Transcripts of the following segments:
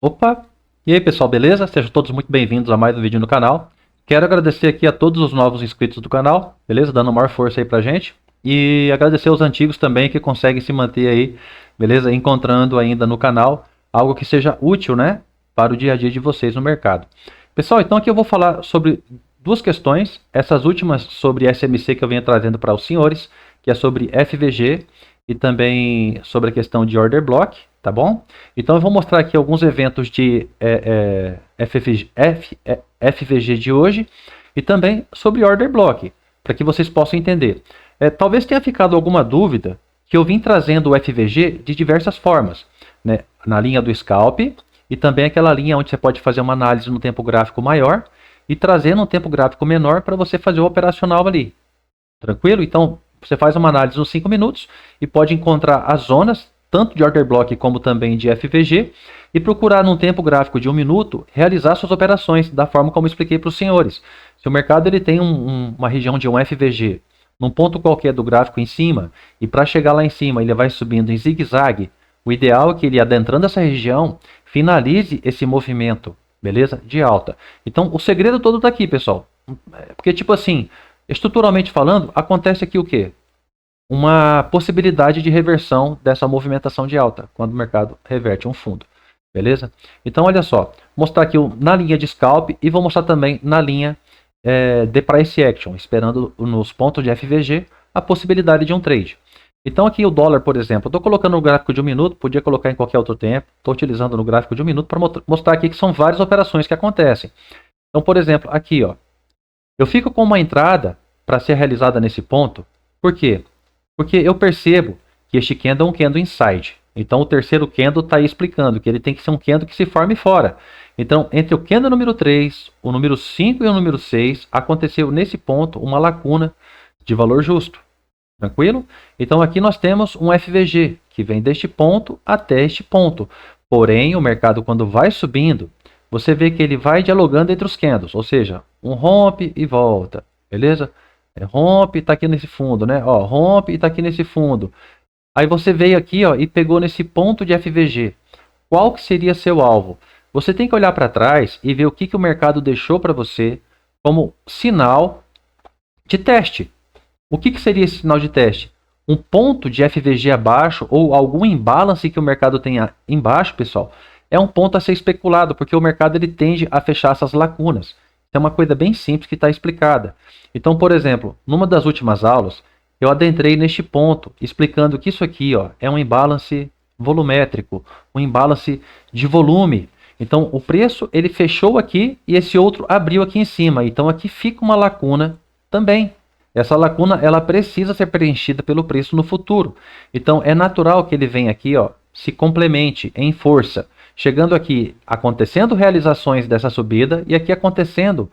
Opa! E aí pessoal, beleza? Sejam todos muito bem-vindos a mais um vídeo no canal. Quero agradecer aqui a todos os novos inscritos do canal, beleza? Dando maior força aí pra gente. E agradecer aos antigos também que conseguem se manter aí, beleza? Encontrando ainda no canal algo que seja útil, né? Para o dia a dia de vocês no mercado. Pessoal, então aqui eu vou falar sobre duas questões. Essas últimas sobre SMC que eu venho trazendo para os senhores, que é sobre FVG e também sobre a questão de Order Block, tá bom? Então eu vou mostrar aqui alguns eventos de FVG de hoje e também sobre Order Block, para que vocês possam entender. Talvez tenha ficado alguma dúvida que eu vim trazendo o FVG de diversas formas, né? Na linha do Scalp e também aquela linha onde você pode fazer uma análise no tempo gráfico maior e trazendo um tempo gráfico menor para você fazer o operacional ali. Tranquilo? Então você faz uma análise nos 5 minutos e pode encontrar as zonas, tanto de order block como também de FVG, e procurar num tempo gráfico de 1 minuto realizar suas operações da forma como expliquei para os senhores. Se o mercado ele tem uma região de um FVG num ponto qualquer do gráfico em cima, e para chegar lá em cima ele vai subindo em zigue-zague, o ideal é que ele, adentrando essa região, finalize esse movimento, beleza? De alta. Então o segredo todo está aqui, pessoal. Porque tipo assim, estruturalmente falando, acontece aqui o quê? Uma possibilidade de reversão dessa movimentação de alta, quando o mercado reverte um fundo. Beleza? Então, olha só. Mostrar aqui na linha de scalp e vou mostrar também na linha de price action, esperando nos pontos de FVG a possibilidade de um trade. Então, aqui o dólar, por exemplo, estou colocando no gráfico de 1 minuto, podia colocar em qualquer outro tempo. Estou utilizando no gráfico de 1 minuto para mostrar aqui que são várias operações que acontecem. Então, por exemplo, aqui, ó, eu fico com uma entrada para ser realizada nesse ponto. Por quê? Porque eu percebo que este candle é um candle inside. Então o terceiro candle está aí explicando que ele tem que ser um candle que se forme fora. Então entre o candle número 3, o número 5 e o número 6, aconteceu nesse ponto uma lacuna de valor justo. Tranquilo? Então aqui nós temos um FVG que vem deste ponto até este ponto. Porém o mercado, quando vai subindo, você vê que ele vai dialogando entre os candles. Ou seja, um rompe e volta. Beleza? Rompe e está aqui nesse fundo, né? Ó, rompe e está aqui nesse fundo. Aí você veio aqui, ó, e pegou nesse ponto de FVG. Qual que seria seu alvo? Você tem que olhar para trás e ver o que o mercado deixou para você como sinal de teste. O que seria esse sinal de teste? Um ponto de FVG abaixo ou algum imbalance que o mercado tenha embaixo, pessoal, é um ponto a ser especulado, porque o mercado ele tende a fechar essas lacunas. É uma coisa bem simples que está explicada. Então, por exemplo, numa das últimas aulas, eu adentrei neste ponto, explicando que isso aqui, ó, é um imbalance volumétrico, um imbalance de volume. Então, o preço ele fechou aqui e esse outro abriu aqui em cima. Então, aqui fica uma lacuna também. Essa lacuna ela precisa ser preenchida pelo preço no futuro. Então, é natural que ele venha aqui, ó, se complemente em força. Chegando aqui, acontecendo realizações dessa subida e aqui acontecendo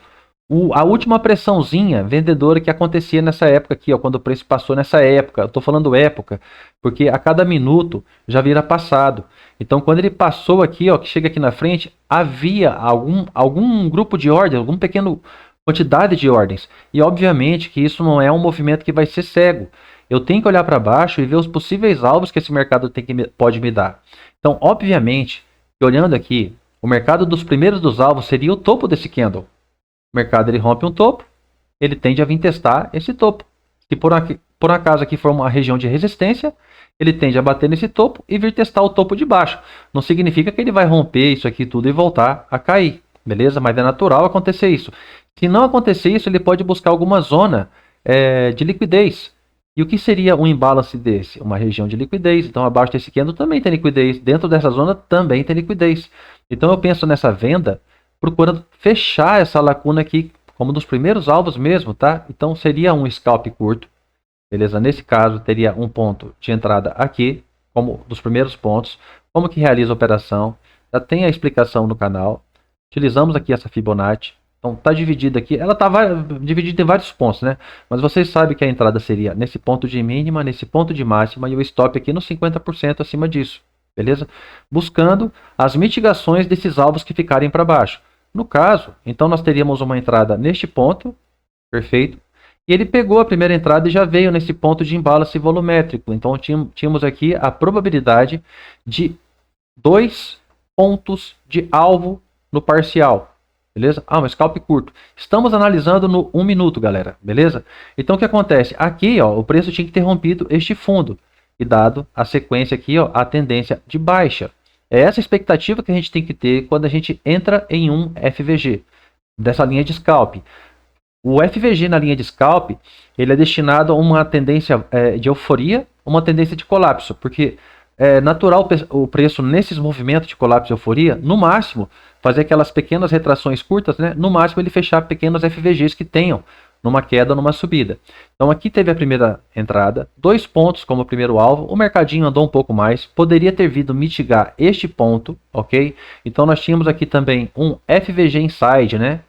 a última pressãozinha vendedora que acontecia nessa época aqui, ó, quando o preço passou nessa época. Eu estou falando época, porque a cada minuto já vira passado. Então, quando ele passou aqui, ó, que chega aqui na frente, havia algum grupo de ordens, algum pequeno quantidade de ordens. E obviamente que isso não é um movimento que vai ser cego. Eu tenho que olhar para baixo e ver os possíveis alvos que esse mercado pode me dar. Então, obviamente, olhando aqui, o mercado dos primeiros dos alvos seria o topo desse candle. O mercado ele rompe um topo, ele tende a vir testar esse topo. Se por acaso aqui for uma região de resistência, ele tende a bater nesse topo e vir testar o topo de baixo. Não significa que ele vai romper isso aqui tudo e voltar a cair, beleza? Mas é natural acontecer isso. Se não acontecer isso, ele pode buscar alguma zona de liquidez. E o que seria um imbalance desse? Uma região de liquidez. Então, abaixo desse candle também tem liquidez. Dentro dessa zona também tem liquidez. Então, eu penso nessa venda procurando fechar essa lacuna aqui como dos primeiros alvos mesmo, tá? Então, seria um scalp curto. Beleza? Nesse caso, teria um ponto de entrada aqui, como dos primeiros pontos. Como que realiza a operação? Já tem a explicação no canal. Utilizamos aqui essa Fibonacci. Então está dividida aqui, ela está dividida em vários pontos, né? Mas vocês sabem que a entrada seria nesse ponto de mínima, nesse ponto de máxima e o stop aqui no 50% acima disso, beleza? Buscando as mitigações desses alvos que ficarem para baixo. No caso, então nós teríamos uma entrada neste ponto, perfeito, e ele pegou a primeira entrada e já veio nesse ponto de imbalance volumétrico. Então tínhamos aqui a probabilidade de dois pontos de alvo no parcial. Beleza? Ah, um scalp curto. Estamos analisando no 1 minuto, galera. Beleza? Então, o que acontece? Aqui, ó, o preço tinha que ter rompido este fundo. E dado a sequência aqui, ó, a tendência de baixa. É essa a expectativa que a gente tem que ter quando a gente entra em um FVG. Dessa linha de scalp. O FVG na linha de scalp, ele é destinado a uma tendência de euforia, uma tendência de colapso. Porque é natural o preço nesses movimentos de colapso e euforia, no máximo, fazer aquelas pequenas retrações curtas, né? No máximo ele fechar pequenos FVGs que tenham numa queda ou numa subida. Então aqui teve a primeira entrada, 2 pontos como primeiro alvo, o mercadinho andou um pouco mais, poderia ter vindo mitigar este ponto, ok? Então nós tínhamos aqui também um FVG inside, né?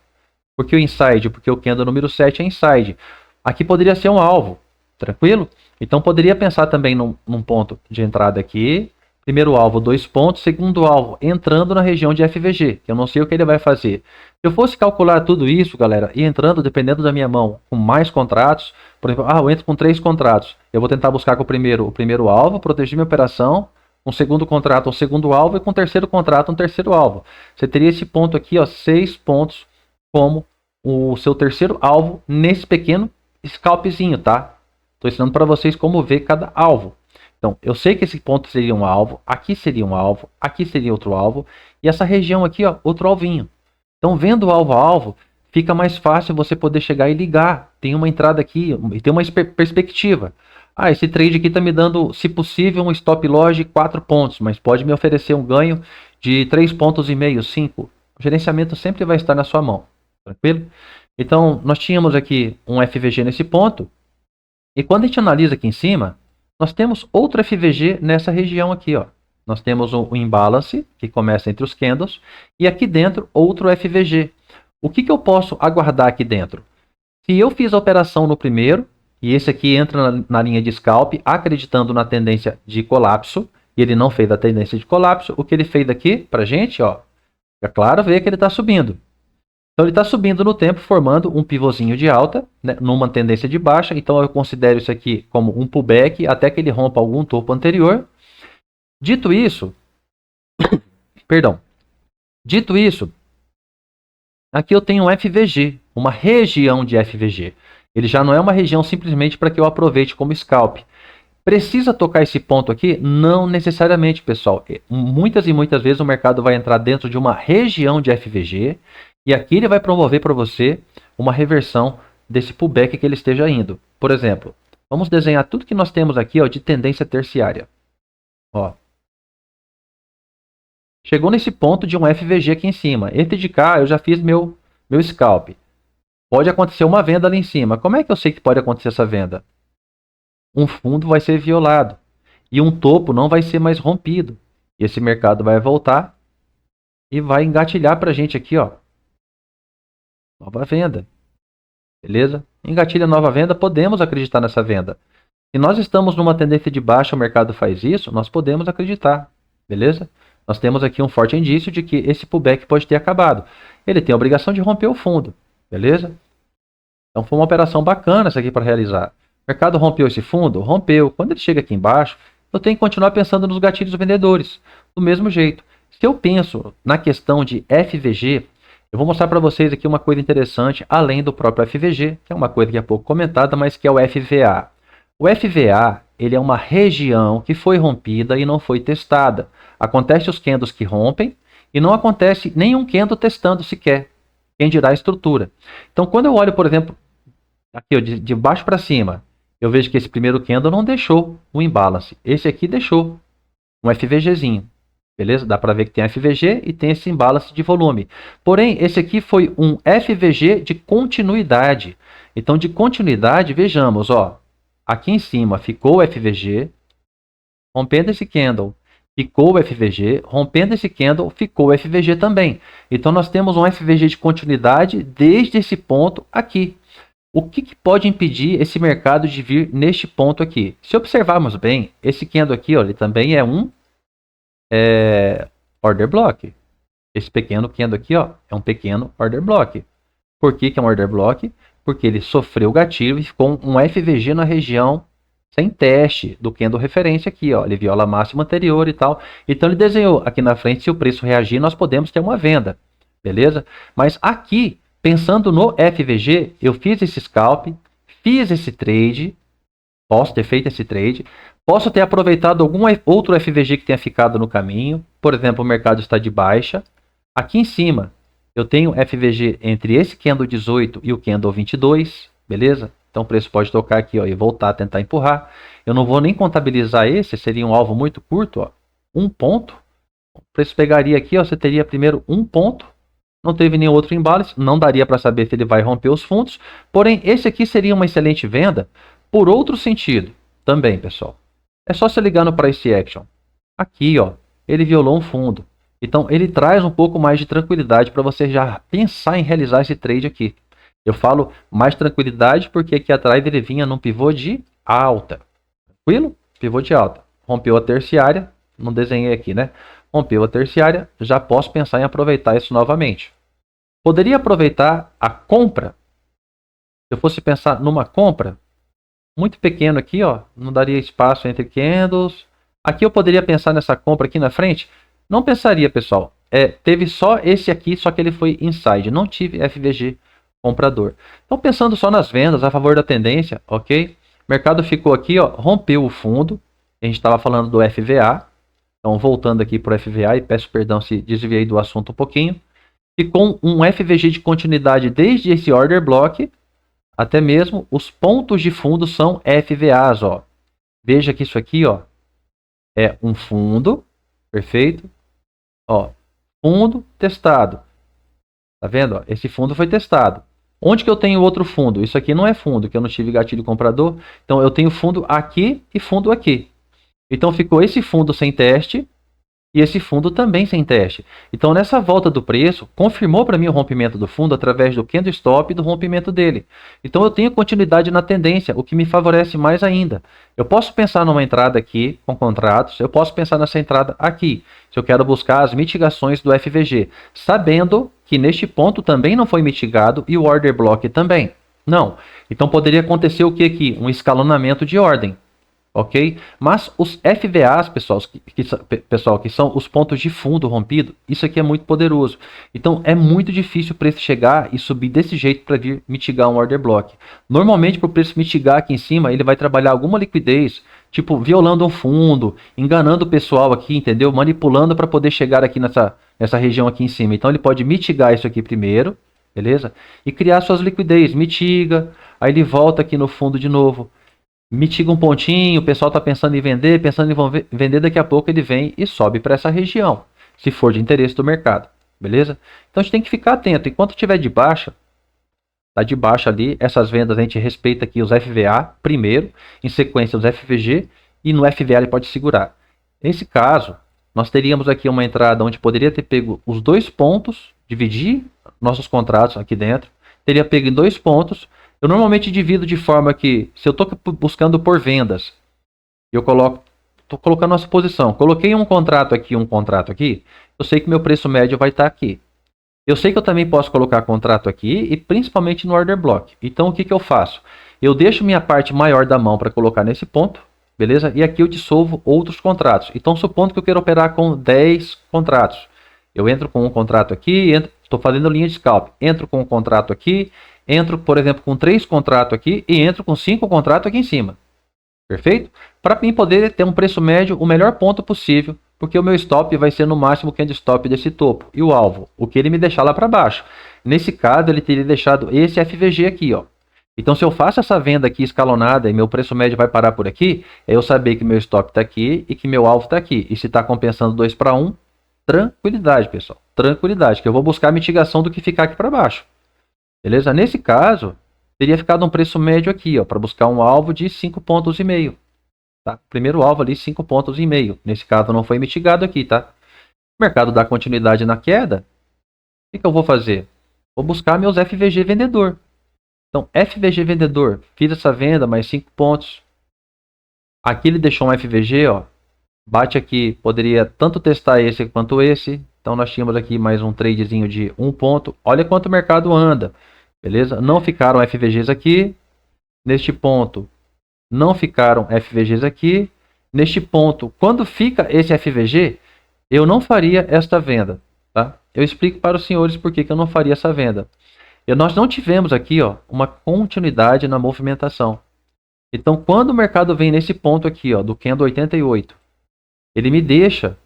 Por que o inside? Porque o candle número 7 é inside. Aqui poderia ser um alvo, tranquilo? Então poderia pensar também num ponto de entrada aqui. Primeiro alvo, 2 pontos. Segundo alvo, entrando na região de FVG, que eu não sei o que ele vai fazer. Se eu fosse calcular tudo isso, galera, e entrando, dependendo da minha mão, com mais contratos, por exemplo, eu entro com 3 contratos. Eu vou tentar buscar com o primeiro alvo, proteger minha operação. Um segundo contrato, um segundo alvo. E com o terceiro contrato, um terceiro alvo. Você teria esse ponto aqui, ó, 6 pontos como o seu terceiro alvo nesse pequeno scalpzinho, tá? Estou ensinando para vocês como ver cada alvo. Então, eu sei que esse ponto seria um alvo, aqui seria um alvo, aqui seria outro alvo, e essa região aqui, ó, outro alvinho. Então, vendo alvo a alvo, fica mais fácil você poder chegar e ligar. Tem uma entrada aqui e tem uma perspectiva. Ah, esse trade aqui está me dando, se possível, um stop loss de 4 pontos, mas pode me oferecer um ganho de 3,5 pontos, 5. O gerenciamento sempre vai estar na sua mão. Tranquilo? Então, nós tínhamos aqui um FVG nesse ponto. E quando a gente analisa aqui em cima, nós temos outro FVG nessa região aqui, ó. Nós temos um imbalance, que começa entre os candles, e aqui dentro, outro FVG. O que eu posso aguardar aqui dentro? Se eu fiz a operação no primeiro, e esse aqui entra na linha de scalp, acreditando na tendência de colapso, e ele não fez a tendência de colapso, o que ele fez aqui pra gente, ó, é claro ver que ele está subindo. Então ele está subindo no tempo, formando um pivôzinho de alta, né, numa tendência de baixa. Então eu considero isso aqui como um pullback até que ele rompa algum topo anterior. Dito isso, perdão. Dito isso, aqui eu tenho um FVG, uma região de FVG. Ele já não é uma região simplesmente para que eu aproveite como scalp. Precisa tocar esse ponto aqui? Não necessariamente, pessoal. Muitas e muitas vezes o mercado vai entrar dentro de uma região de FVG e aqui ele vai promover para você uma reversão desse pullback que ele esteja indo. Por exemplo, vamos desenhar tudo que nós temos aqui, ó, de tendência terciária. Ó. Chegou nesse ponto de um FVG aqui em cima. Esse de cá eu já fiz meu scalp. Pode acontecer uma venda ali em cima. Como é que eu sei que pode acontecer essa venda? Um fundo vai ser violado e um topo não vai ser mais rompido. E esse mercado vai voltar e vai engatilhar para a gente aqui, ó, nova venda. Beleza? Engatilha nova venda, podemos acreditar nessa venda. Se nós estamos numa tendência de baixa, o mercado faz isso, nós podemos acreditar. Beleza? Nós temos aqui um forte indício de que esse pullback pode ter acabado. Ele tem a obrigação de romper o fundo. Beleza? Então foi uma operação bacana essa aqui para realizar. O mercado rompeu esse fundo? Rompeu. Quando ele chega aqui embaixo, eu tenho que continuar pensando nos gatilhos vendedores. Do mesmo jeito. Se eu penso na questão de FVG, eu vou mostrar para vocês aqui uma coisa interessante, além do próprio FVG, que é uma coisa que é pouco comentada, mas que é o FVA. O FVA, ele é uma região que foi rompida e não foi testada. Acontece os candles que rompem e não acontece nenhum candle testando sequer. Quem dirá a estrutura. Então, quando eu olho, por exemplo, aqui ó, de baixo para cima, eu vejo que esse primeiro candle não deixou o imbalance. Esse aqui deixou um FVGzinho. Beleza? Dá para ver que tem FVG e tem esse imbalance de volume. Porém, esse aqui foi um FVG de continuidade. Então, de continuidade, vejamos, ó, aqui em cima ficou o FVG, rompendo esse candle, ficou o FVG, rompendo esse candle, ficou o FVG também. Então, nós temos um FVG de continuidade desde esse ponto aqui. O que pode impedir esse mercado de vir neste ponto aqui? Se observarmos bem, esse candle aqui, ó, ele também é um order block. Esse pequeno candle aqui, ó, é um pequeno order block. Por que é um order block? Porque ele sofreu o gatilho e ficou um FVG na região sem teste do candle referência aqui, ó. Ele viola a máxima anterior e tal. Então ele desenhou aqui na frente, se o preço reagir, nós podemos ter uma venda, beleza? Mas aqui, pensando no FVG, eu fiz esse scalp, fiz esse trade, posso ter feito esse trade, posso ter aproveitado algum outro FVG que tenha ficado no caminho. Por exemplo, o mercado está de baixa. Aqui em cima, eu tenho FVG entre esse candle 18 e o candle 22, beleza? Então o preço pode tocar aqui, ó, e voltar a tentar empurrar. Eu não vou nem contabilizar esse, seria um alvo muito curto, ó, um ponto. O preço pegaria aqui, ó, você teria primeiro um ponto. Não teve nenhum outro embalo, não daria para saber se ele vai romper os fundos. Porém, esse aqui seria uma excelente venda por outro sentido também, pessoal. É só se ligar no Price Action. Aqui, ó, ele violou um fundo. Então, ele traz um pouco mais de tranquilidade para você já pensar em realizar esse trade aqui. Eu falo mais tranquilidade porque aqui atrás ele vinha num pivô de alta. Tranquilo? Pivô de alta. Rompeu a terciária, não desenhei aqui, né? Rompeu a terciária, já posso pensar em aproveitar isso novamente. Poderia aproveitar a compra. Se eu fosse pensar numa compra, muito pequeno aqui, ó, não daria espaço entre candles. Aqui eu poderia pensar nessa compra aqui na frente. Não pensaria, pessoal. Teve só esse aqui, só que ele foi inside. Não tive FVG comprador. Então, pensando só nas vendas, a favor da tendência, ok? O mercado ficou aqui, ó, rompeu o fundo. A gente estava falando do FVA. Então, voltando aqui para o FVA, e peço perdão se desviei do assunto um pouquinho. Ficou um FVG de continuidade desde esse order block, até mesmo os pontos de fundo são FVAs, ó. Veja que isso aqui, ó, é um fundo, perfeito? Ó, fundo testado. Tá vendo? Ó? Esse fundo foi testado. Onde que eu tenho outro fundo? Isso aqui não é fundo, que eu não tive gatilho comprador. Então eu tenho fundo aqui e fundo aqui. Então ficou esse fundo sem teste e esse fundo também sem teste. Então nessa volta do preço, confirmou para mim o rompimento do fundo através do candle stop e do rompimento dele. Então eu tenho continuidade na tendência, o que me favorece mais ainda. Eu posso pensar numa entrada aqui com contratos, eu posso pensar nessa entrada aqui, se eu quero buscar as mitigações do FVG, sabendo que neste ponto também não foi mitigado e o order block também. Não. Então poderia acontecer o que aqui? Um escalonamento de ordem. Ok? Mas os FVAs, pessoal, que são os pontos de fundo rompido, isso aqui é muito poderoso. Então é muito difícil o preço chegar e subir desse jeito para vir mitigar um order block. Normalmente, para o preço mitigar aqui em cima, ele vai trabalhar alguma liquidez, tipo violando um fundo, enganando o pessoal aqui, entendeu? Manipulando para poder chegar aqui nessa região aqui em cima. Então ele pode mitigar isso aqui primeiro, beleza? E criar suas liquidez, mitiga, aí ele volta aqui no fundo de novo. Mitiga um pontinho, o pessoal está pensando em vender, daqui a pouco ele vem e sobe para essa região, se for de interesse do mercado, beleza? Então a gente tem que ficar atento, enquanto estiver de baixa, tá de baixa ali, essas vendas a gente respeita aqui os FVA primeiro, em sequência os FVG, e no FVA ele pode segurar. Nesse caso, nós teríamos aqui uma entrada onde poderia ter pego os dois pontos, dividir nossos contratos aqui dentro, teria pego em 2 pontos. Eu normalmente divido de forma que, se eu estou buscando por vendas, eu estou colocando uma suposição. Coloquei um contrato aqui, eu sei que meu preço médio vai estar aqui. Eu sei que eu também posso colocar contrato aqui e principalmente no order block. Então o que eu faço? Eu deixo minha parte maior da mão para colocar nesse ponto, beleza? E aqui eu dissolvo outros contratos. Então supondo que eu quero operar com 10 contratos. Eu entro com um contrato aqui, estou fazendo linha de scalp. Entro com um contrato aqui, entro, por exemplo, com 3 contratos aqui e entro com 5 contratos aqui em cima. Perfeito? Para mim poder ter um preço médio, o melhor ponto possível, porque o meu stop vai ser no máximo o candle stop desse topo. E o alvo, o que ele me deixar lá para baixo. Nesse caso, ele teria deixado esse FVG aqui, ó. Então, se eu faço essa venda aqui escalonada e meu preço médio vai parar por aqui, é eu saber que meu stop está aqui e que meu alvo está aqui. E se está compensando 2 para 1, tranquilidade, pessoal. Tranquilidade, que eu vou buscar a mitigação do que ficar aqui para baixo. Beleza? Nesse caso, teria ficado um preço médio aqui, ó, para buscar um alvo de 5,5 pontos. Tá? Primeiro alvo ali, 5,5 pontos. Nesse caso, não foi mitigado aqui, tá? O mercado dá continuidade na queda. O que eu vou fazer? Vou buscar meus FVG vendedor. Então, FVG vendedor, fiz essa venda, mais 5 pontos. Aqui ele deixou um FVG, ó. Bate aqui, poderia tanto testar esse quanto esse. Então nós tínhamos aqui mais um tradezinho de 1 ponto. Olha quanto o mercado anda. Beleza? Não ficaram FVGs aqui. Neste ponto, não ficaram FVGs aqui. Neste ponto, quando fica esse FVG, eu não faria esta venda, tá? Eu explico para os senhores por que eu não faria essa venda. Nós não tivemos aqui, ó, uma continuidade na movimentação. Então, quando o mercado vem nesse ponto aqui, ó, do candle 88, ele me deixa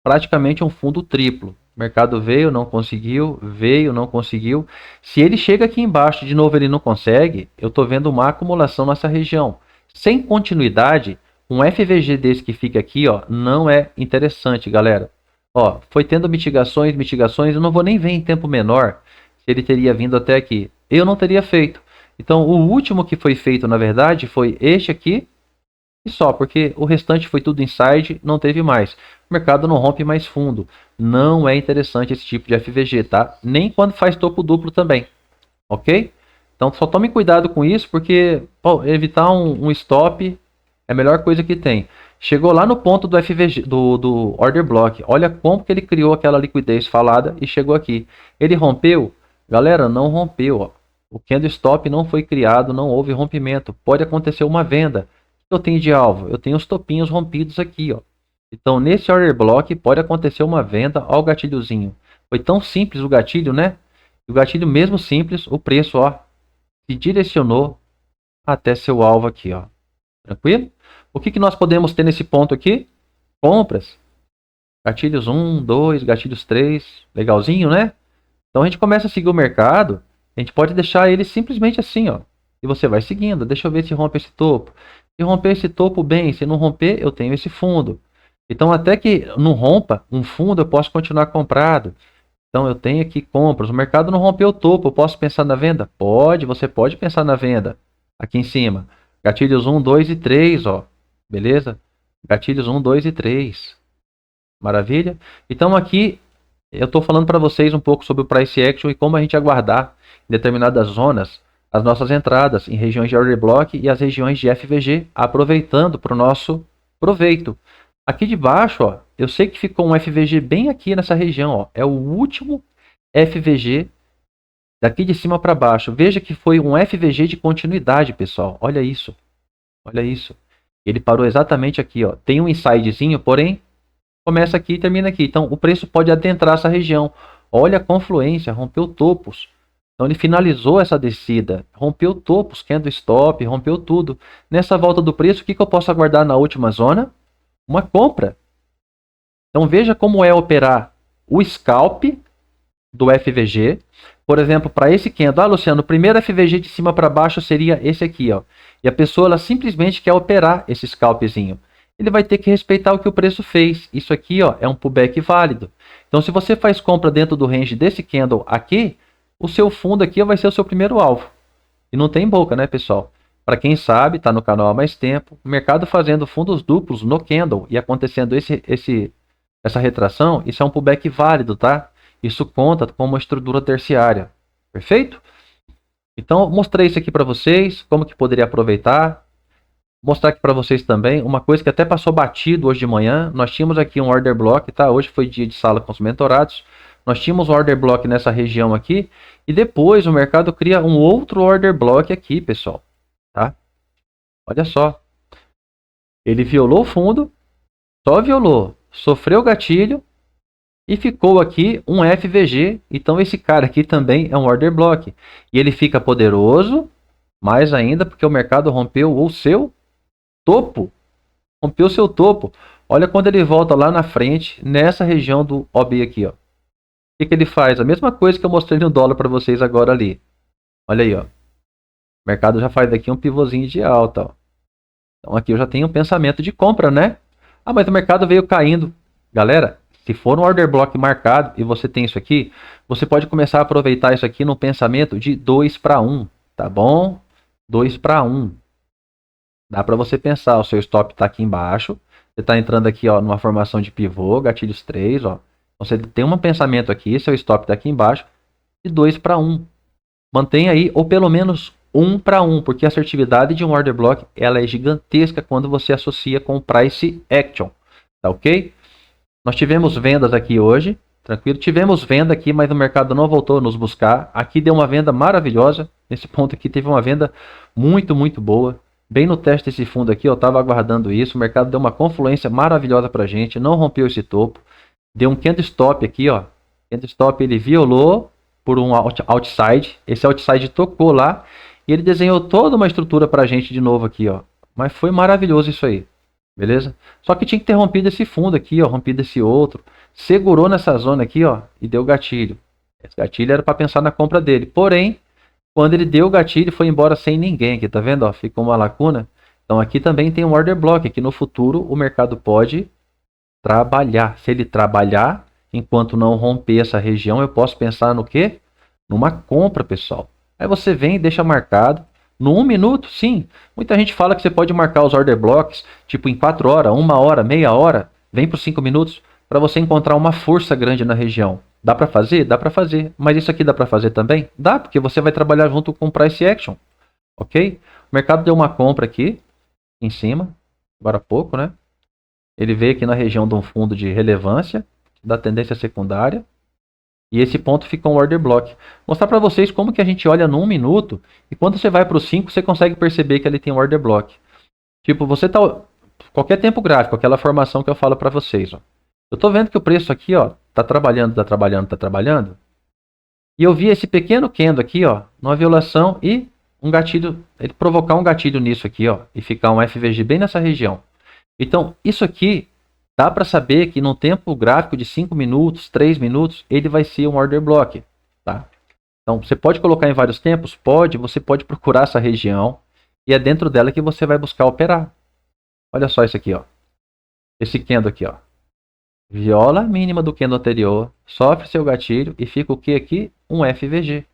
praticamente um fundo triplo. O mercado veio, não conseguiu, veio, não conseguiu. Se ele chega aqui embaixo, de novo ele não consegue, eu estou vendo uma acumulação nessa região. Sem continuidade, um FVG desse que fica aqui, ó, não é interessante, galera. Ó, foi tendo mitigações, eu não vou nem ver em tempo menor se ele teria vindo até aqui. Eu não teria feito. Então, o último que foi feito, na verdade, foi este aqui, e só, porque o restante foi tudo inside, não teve mais. O mercado não rompe mais fundo. Não é interessante esse tipo de FVG, tá? Nem quando faz topo duplo também, ok? Então só tome cuidado com isso, porque pô, evitar um stop é a melhor coisa que tem. Chegou lá no ponto do FVG, do order block. Olha como que ele criou aquela liquidez falada e chegou aqui. Ele rompeu? Galera, não rompeu. Ó. O candle stop não foi criado, não houve rompimento. Pode acontecer uma venda. O que eu tenho de alvo? Eu tenho os topinhos rompidos aqui, ó. Então, nesse order block, pode acontecer uma venda. Olha o gatilhozinho. Foi tão simples o gatilho, né? O gatilho mesmo simples, o preço, ó, se direcionou até seu alvo aqui, ó. Tranquilo? O que nós podemos ter nesse ponto aqui? Compras. Gatilhos 1, 2, gatilhos 3. Legalzinho, né? Então, a gente começa a seguir o mercado. A gente pode deixar ele simplesmente assim, ó. E você vai seguindo. Deixa eu ver se rompe esse topo. Se romper esse topo, bem. Se não romper, eu tenho esse fundo. Então, até que não rompa um fundo, eu posso continuar comprado. Então, eu tenho aqui compras. O mercado não rompeu o topo. Eu posso pensar na venda? Pode, você pode pensar na venda. Aqui em cima. Gatilhos 1, 2 e 3, ó. Beleza? Gatilhos 1, 2 e 3. Maravilha? Então, aqui eu estou falando para vocês um pouco sobre o Price Action e como a gente aguardar em determinadas zonas as nossas entradas em regiões de order block e as regiões de FVG, aproveitando para o nosso proveito. Aqui de baixo, ó, eu sei que ficou um FVG bem aqui nessa região. Ó, é o último FVG daqui de cima para baixo. Veja que foi um FVG de continuidade, pessoal. Olha isso. Olha isso. Ele parou exatamente aqui. Ó. Tem um insidezinho, porém, começa aqui e termina aqui. Então, o preço pode adentrar essa região. Olha a confluência, rompeu topos. Então, ele finalizou essa descida. Rompeu topos, candle stop, rompeu tudo. Nessa volta do preço, o que eu posso aguardar na última zona? Uma compra. Então, veja como é operar o scalp do FVG. Por exemplo, para esse candle, Luciano, o primeiro FVG de cima para baixo seria esse aqui, ó. E a pessoa ela simplesmente quer operar esse scalpzinho. Ele vai ter que respeitar o que o preço fez. Isso aqui, ó, é um pullback válido. Então, se você faz compra dentro do range desse candle aqui, o seu fundo aqui vai ser o seu primeiro alvo. E não tem boca, né, pessoal? Para quem sabe, está no canal há mais tempo, o mercado fazendo fundos duplos no candle e acontecendo essa retração, isso é um pullback válido, tá? Isso conta como uma estrutura terciária. Perfeito? Então, mostrei isso aqui para vocês, como que poderia aproveitar. Mostrar aqui para vocês também uma coisa que até passou batido hoje de manhã. Nós tínhamos aqui um order block, tá? Hoje foi dia de sala com os mentorados. Nós tínhamos um order block nessa região aqui. E depois o mercado cria um outro order block aqui, pessoal. Tá? Olha só. Ele violou o fundo. Só violou. Sofreu gatilho. E ficou aqui um FVG. Então esse cara aqui também é um order block. E ele fica poderoso. Mais ainda porque o mercado rompeu o seu topo. Rompeu o seu topo. Olha quando ele volta lá na frente. Nessa região do OB aqui. Ó. O que ele faz? A mesma coisa que eu mostrei no dólar para vocês agora ali. Olha aí. Ó. O mercado já faz daqui um pivôzinho de alta. Ó. Então aqui eu já tenho um pensamento de compra, né? Ah, mas o mercado veio caindo. Galera, se for um order block marcado e você tem isso aqui, você pode começar a aproveitar isso aqui no pensamento de 2 para 1, tá bom? 2 para 1. Dá para você pensar, o seu stop está aqui embaixo, você está entrando aqui ó, numa formação de pivô, gatilhos 3, ó. Você tem um pensamento aqui, seu stop está aqui embaixo, de 2 para 1. Mantenha aí, ou pelo menos 1 para 1, porque a assertividade de um order block ela é gigantesca quando você associa com o Price Action, tá ok? Nós tivemos vendas aqui hoje, Tranquilo. Tivemos venda aqui, mas o mercado não voltou a nos buscar. Aqui deu uma venda maravilhosa. Nesse ponto aqui teve uma venda muito boa. Bem no teste desse fundo aqui, eu estava aguardando isso. O mercado deu uma confluência maravilhosa para a gente. Não rompeu esse topo. Deu um candle stop aqui, ó. Candle stop ele violou por um outside. Esse outside tocou lá. E ele desenhou toda uma estrutura para a gente de novo aqui, ó. Mas foi maravilhoso isso aí. Beleza? Só que tinha que ter rompido esse fundo aqui, ó. Rompido esse outro. Segurou nessa zona aqui, ó. E deu gatilho. Esse gatilho era para pensar na compra dele. Porém, quando ele deu o gatilho, foi embora sem ninguém aqui, tá vendo? Ó, ficou uma lacuna. Então aqui também tem um order block. Aqui no futuro o mercado pode trabalhar. Se ele trabalhar, enquanto não romper essa região, eu posso pensar no quê? Numa compra, pessoal. Aí você vem e deixa marcado. No 1 minuto, sim. Muita gente fala que você pode marcar os order blocks, tipo em 4 horas, 1 hora, meia hora. Vem para os 5 minutos, para você encontrar uma força grande na região. Dá para fazer? Dá para fazer. Mas isso aqui dá para fazer também? Dá, porque você vai trabalhar junto com o Price Action. Ok? O mercado deu uma compra aqui, em cima, agora há pouco, né? Ele veio aqui na região de um fundo de relevância, da tendência secundária. E esse ponto ficou um order block. Mostrar para vocês como que a gente olha no 1 minuto, e quando você vai para os 5, você consegue perceber que ele tem um order block. Tipo, você tá... Qualquer tempo gráfico, aquela formação que eu falo para vocês, ó. Eu tô vendo que o preço aqui, ó, tá trabalhando. E eu vi esse pequeno candle aqui, ó, numa violação e um gatilho, ele provocar um gatilho nisso aqui, ó, e ficar um FVG bem nessa região. Então, isso aqui dá para saber que no tempo gráfico de 5 minutos, 3 minutos, ele vai ser um order block, tá? Então, você pode colocar em vários tempos? Pode, você pode procurar essa região e é dentro dela que você vai buscar operar. Olha só isso aqui, ó. Esse candle aqui, ó. Viola a mínima do candle anterior, sofre seu gatilho e fica o que aqui? Um FVG.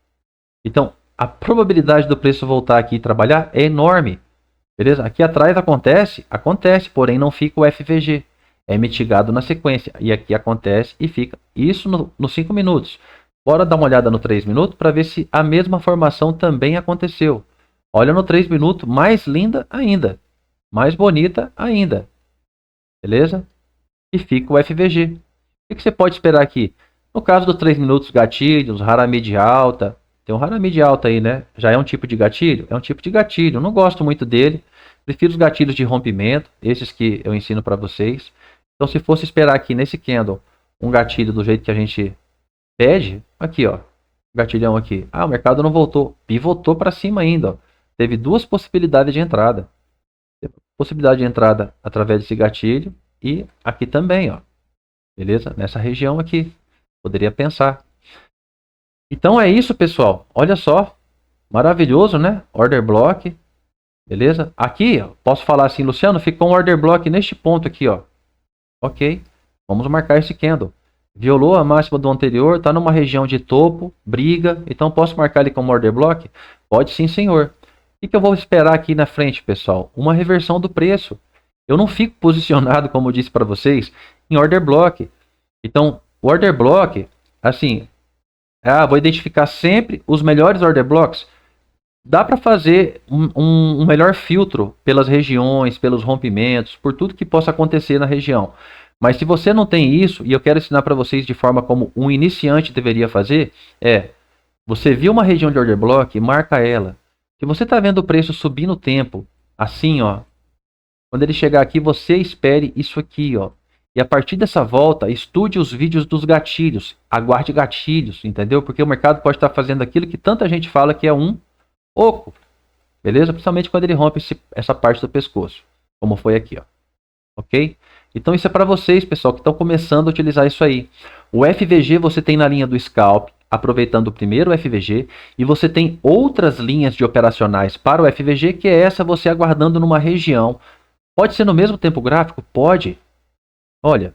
Então, a probabilidade do preço voltar aqui e trabalhar é enorme. Beleza? Aqui atrás acontece, porém não fica o FVG. É mitigado na sequência. E aqui acontece e fica. Isso nos 5 minutos. Bora dar uma olhada no 3 minutos para ver se a mesma formação também aconteceu. Olha no 3 minutos, mais linda ainda. Mais bonita ainda. Beleza? E fica o FVG. O que você pode esperar aqui? No caso do 3 minutos, gatilhos, Haramid alta. Tem um Haramid alta aí, né? Já é um tipo de gatilho? É um tipo de gatilho. Eu não gosto muito dele. Prefiro os gatilhos de rompimento, esses que eu ensino para vocês. Então, se fosse esperar aqui nesse candle um gatilho do jeito que a gente pede, aqui, ó. Gatilhão aqui. Ah, o mercado não voltou. Pivotou para cima ainda, ó. Teve duas possibilidades de entrada. Possibilidade de entrada através desse gatilho. E aqui também, ó. Beleza? Nessa região aqui. Poderia pensar. Então é isso, pessoal. Olha só. Maravilhoso, né? Order block. Beleza? Aqui, ó, posso falar assim, Luciano, ficou um order block neste ponto aqui, ó. Ok. Vamos marcar esse candle. Violou a máxima do anterior, está numa região de topo, briga. Então posso marcar ele como order block? Pode sim, senhor. O que eu vou esperar aqui na frente, pessoal? Uma reversão do preço. Eu não fico posicionado, como eu disse para vocês, em order block. Então, o order block, assim, vou identificar sempre os melhores order blocks. Dá para fazer um melhor filtro pelas regiões, pelos rompimentos, por tudo que possa acontecer na região. Mas se você não tem isso, e eu quero ensinar para vocês de forma como um iniciante deveria fazer, você viu uma região de order block, marca ela. Se você está vendo o preço subir no tempo, assim, ó, quando ele chegar aqui, você espere isso aqui, ó. E a partir dessa volta, estude os vídeos dos gatilhos, aguarde gatilhos, entendeu? Porque o mercado pode estar fazendo aquilo que tanta gente fala que é um oco, beleza? Principalmente quando ele rompe essa parte do pescoço, como foi aqui, ó. Ok? Então isso é para vocês, pessoal, que estão começando a utilizar isso aí. O FVG você tem na linha do scalp, aproveitando o primeiro FVG, e você tem outras linhas de operacionais para o FVG, que é essa você aguardando numa região. Pode ser no mesmo tempo gráfico? Pode. Olha,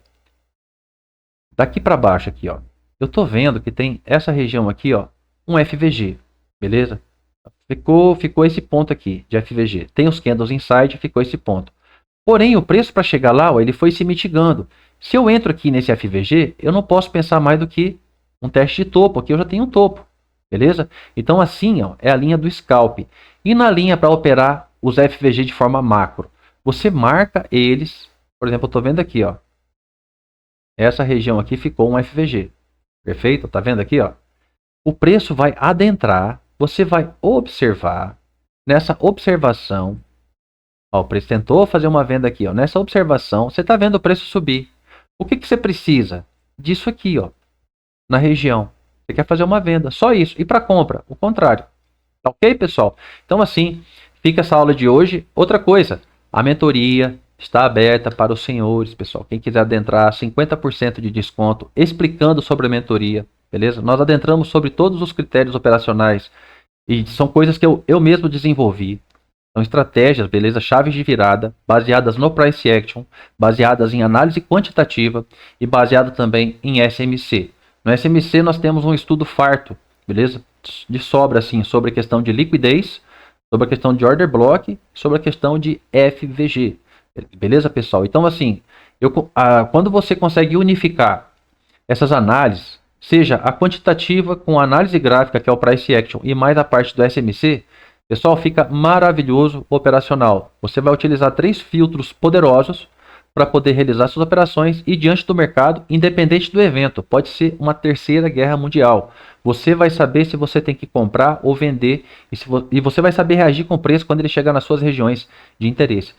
daqui para baixo aqui, ó. Eu estou vendo que tem essa região aqui, ó, um FVG, beleza? Ficou esse ponto aqui de FVG. Tem os candles inside, ficou esse ponto. Porém, o preço para chegar lá, ó, ele foi se mitigando. Se eu entro aqui nesse FVG, eu não posso pensar mais do que um teste de topo. Aqui eu já tenho um topo, beleza? Então assim, ó, é a linha do scalp. E na linha para operar os FVG de forma macro, você marca eles. Por exemplo, eu estou vendo aqui, ó. Essa região aqui ficou um FVG. Perfeito? Tá vendo aqui, ó? O preço vai adentrar, você vai observar. Nessa observação, ó, o preço tentou fazer uma venda aqui, ó. Nessa observação, você tá vendo o preço subir. O que que você precisa? Disso aqui, ó, na região. Você quer fazer uma venda, só isso. E para compra, o contrário. Tá ok, pessoal? Então, assim, fica essa aula de hoje. Outra coisa, a mentoria está aberta para os senhores, pessoal. Quem quiser adentrar, 50% de desconto, explicando sobre a mentoria, beleza? Nós adentramos sobre todos os critérios operacionais e são coisas que eu mesmo desenvolvi. São estratégias, beleza? Chaves de virada, baseadas no price action, baseadas em análise quantitativa e baseado também em SMC. No SMC nós temos um estudo farto, beleza? De sobra, assim, sobre a questão de liquidez, sobre a questão de order block, sobre a questão de FVG. Beleza, pessoal? Então, assim, quando você consegue unificar essas análises, seja a quantitativa com a análise gráfica, que é o price action, e mais a parte do SMC, pessoal, fica maravilhoso operacional. Você vai utilizar 3 filtros poderosos para poder realizar suas operações e diante do mercado, independente do evento. Pode ser uma terceira guerra mundial. Você vai saber se você tem que comprar ou vender e você vai saber reagir com o preço quando ele chegar nas suas regiões de interesse.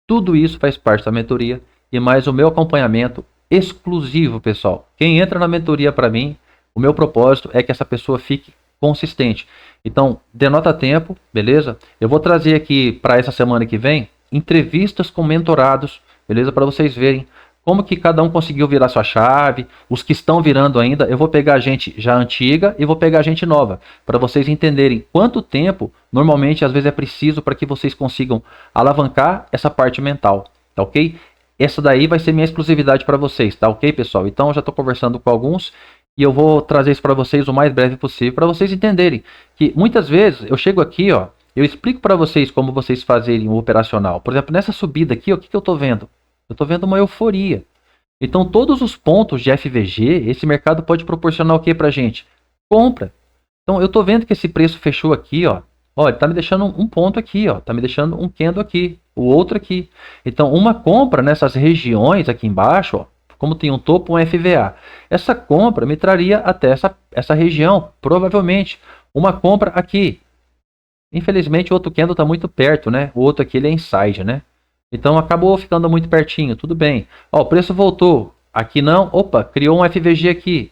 Tudo isso faz parte da mentoria e mais o meu acompanhamento exclusivo, pessoal. Quem entra na mentoria para mim, o meu propósito é que essa pessoa fique consistente. Então, denota tempo, beleza? Eu vou trazer aqui para essa semana que vem entrevistas com mentorados, beleza? Para vocês verem como que cada um conseguiu virar sua chave, os que estão virando ainda. Eu vou pegar gente já antiga e vou pegar gente nova, para vocês entenderem quanto tempo normalmente às vezes é preciso para que vocês consigam alavancar essa parte mental, tá ok? Essa daí vai ser minha exclusividade para vocês, tá ok, pessoal? Então, eu já estou conversando com alguns e eu vou trazer isso para vocês o mais breve possível, para vocês entenderem que muitas vezes eu chego aqui, ó, eu explico para vocês como vocês fazerem o operacional. Por exemplo, nessa subida aqui, ó, o que eu estou vendo? Eu estou vendo uma euforia. Então, todos os pontos de FVG, esse mercado pode proporcionar o que para a gente? Compra. Então, eu estou vendo que esse preço fechou aqui, ó. Olha, está me deixando um ponto aqui, ó. Está me deixando um candle aqui, o outro aqui. Então, uma compra nessas regiões aqui embaixo, ó, como tem um topo, um FVA. Essa compra me traria até essa região, provavelmente. Uma compra aqui. Infelizmente, o outro candle está muito perto, né? O outro aqui ele é inside, né? Então, acabou ficando muito pertinho, tudo bem. Ó, o preço voltou. Aqui não. Opa, criou um FVG aqui.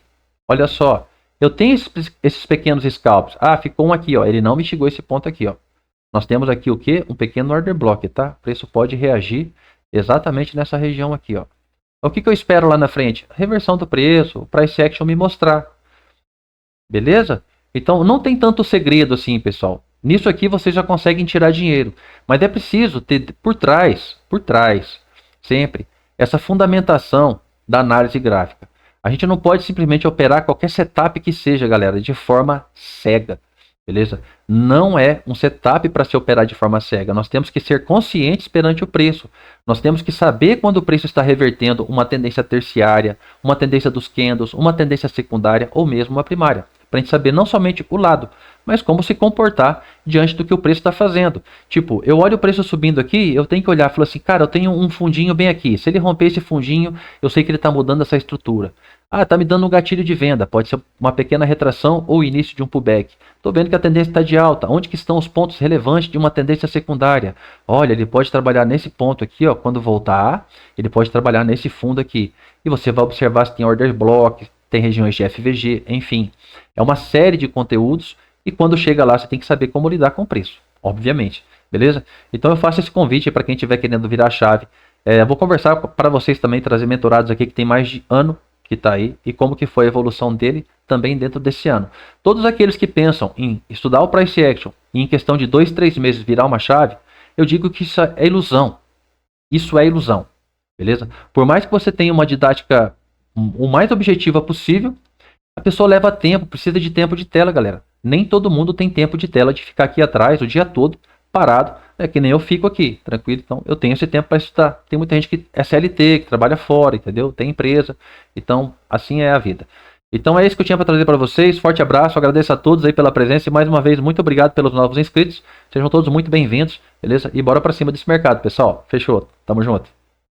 Olha só. Eu tenho esses pequenos scalps. Ah, ficou um aqui, ó. Ele não me chegou esse ponto aqui, ó. Nós temos aqui o quê? Um pequeno order block, tá? O preço pode reagir exatamente nessa região aqui, ó. O que eu espero lá na frente? Reversão do preço, o price action me mostrar. Beleza? Então, não tem tanto segredo assim, pessoal. Nisso aqui vocês já conseguem tirar dinheiro. Mas é preciso ter por trás, sempre, essa fundamentação da análise gráfica. A gente não pode simplesmente operar qualquer setup que seja, galera, de forma cega. Beleza? Não é um setup para se operar de forma cega. Nós temos que ser conscientes perante o preço. Nós temos que saber quando o preço está revertendo uma tendência terciária, uma tendência dos candles, uma tendência secundária ou mesmo uma primária. Para a gente saber não somente o lado, mas como se comportar diante do que o preço está fazendo. Tipo, eu olho o preço subindo aqui, eu tenho que olhar e falar assim, cara, eu tenho um fundinho bem aqui. Se ele romper esse fundinho, eu sei que ele está mudando essa estrutura. Ah, está me dando um gatilho de venda. Pode ser uma pequena retração ou início de um pullback. Estou vendo que a tendência está de alta. Onde que estão os pontos relevantes de uma tendência secundária? Olha, ele pode trabalhar nesse ponto aqui, ó. Quando voltar, ele pode trabalhar nesse fundo aqui. E você vai observar se tem order block, tem regiões de FVG, enfim. É uma série de conteúdos e quando chega lá você tem que saber como lidar com o preço, obviamente. Beleza? Então eu faço esse convite para quem estiver querendo virar a chave. Vou conversar para vocês também, trazer mentorados aqui que tem mais de ano que está aí e como que foi a evolução dele também dentro desse ano. Todos aqueles que pensam em estudar o price action e em questão de 2, 3 meses virar uma chave, eu digo que isso é ilusão. Isso é ilusão. Beleza? Por mais que você tenha uma didática o mais objetiva possível, a pessoa leva tempo, precisa de tempo de tela, galera. Nem todo mundo tem tempo de tela de ficar aqui atrás o dia todo parado, que nem eu fico aqui, tranquilo. Então eu tenho esse tempo para estudar. Tem muita gente que é CLT, que trabalha fora, entendeu? Tem empresa. Então assim é a vida. Então é isso que eu tinha para trazer para vocês. Forte abraço, agradeço a todos aí pela presença e mais uma vez muito obrigado pelos novos inscritos. Sejam todos muito bem-vindos, beleza? E bora para cima desse mercado, pessoal. Fechou. Tamo junto.